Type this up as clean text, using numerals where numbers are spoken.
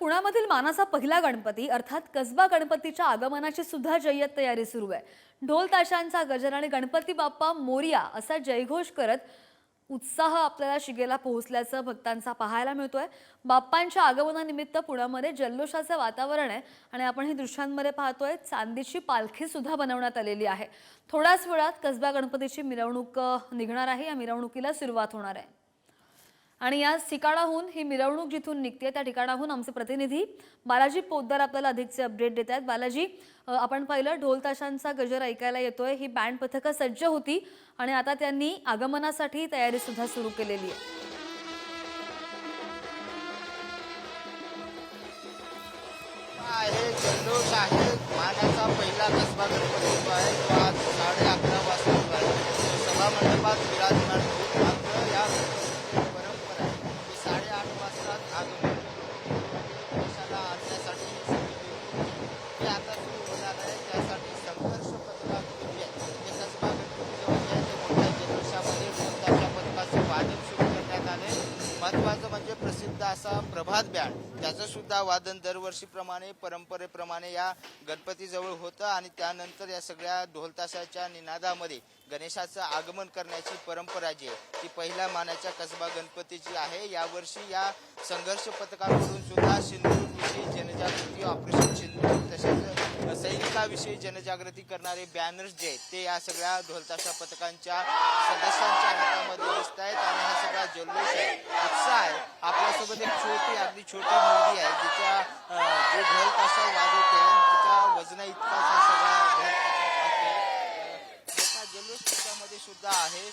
पुण्यामधील मानाचा पहिला गणपती अर्थात कसबा गणपतीच्या आगमनाची सुद्धा जय्यत तयारी सुरू आहे। ढोल ताशांचा गजर आणि गणपती बाप्पा मोरया असा जयघोष करत उत्साह आपल्याला शिगेला पोहोचल्याचं भक्तांचा पाहायला मिळतोय। बाप्पांच्या आगमनानिमित्त पुण्यामध्ये जल्लोषाचं वातावरण आहे आणि आपण ही दृश्यांमध्ये पाहतोय चांदीची पालखी सुद्धा बनवण्यात आलेली आहे। थोड्याच वेळात कसबा गणपतीची मिरवणूक निघणार आहे। या मिरवणुकीला सुरुवात होणार आहे आणि याच ठिकाणाहून ही मिरवणूक जिथून निघते त्या ठिकाणाहून आमचे प्रतिनिधी बालाजी पोद्दार आपल्याला अधिकचे अपडेट देत आहेत। बालाजी, आपण पाहिलं ढोल ताशांचा गजर ऐकायला येतोय, ही बँड पथकं सज्ज होती आणि आता त्यांनी आगमनासाठी तयारी सुद्धा सुरू केलेली आहे। जल्लोष आहे। मानाचा पहिला कसबा गणपती जो आहे तो आज 11:30 वाजता सभा मंडपात विराजमान होईल। मात्र या गणपतीची परंपरा आहे की 8:30 वाजता आगमन देशाला आणण्यासाठी हे आता सुरू होणार आहे। त्यासाठी संघर्ष पथकाकडून ते कसबा गणपती जो आहे ते मोठ्या जल्लोषामध्ये ढोलताशा पथकाचे वादन सुरू करण्यात आले। महत्त्वाचं म्हणजे प्रसिद्ध असा प्रभात बँड त्याचं सुद्धा वादन दरवर्षीप्रमाणे परंपरेप्रमाणे या गणपतीजवळ होतं आणि त्यानंतर या सगळ्या ढोलताशाच्या निनादामध्ये गणेशाचं आगमन करण्याची परंपरा जी आहे ती पहिल्या मानाच्या कसबा गणपतीची आहे। यावर्षी या संघर्ष पथकाकडून सुद्धा सिंधुदुर्गविषयी जनजागृती, ऑपरेशन सिंधूर तसेच सैनिकाविषयी जनजागृती करणारे बॅनर्स जे आहेत ते या सगळ्या ढोलताशा पथकांच्या सदस्यांच्या हातामध्ये दिसत आहेत आणि हा सगळा जल्लोष आहे, उत्साह आहे। आपल्यासोबत एक अगदी छोटी मुलगी आहे जिच्या जे ढोल ताशा वाजवते तिच्या वजना इतकाच हा सगळा ढोल ताशा वाजते। मोठा जल्लोष त्याच्यामध्ये सुद्धा आहे।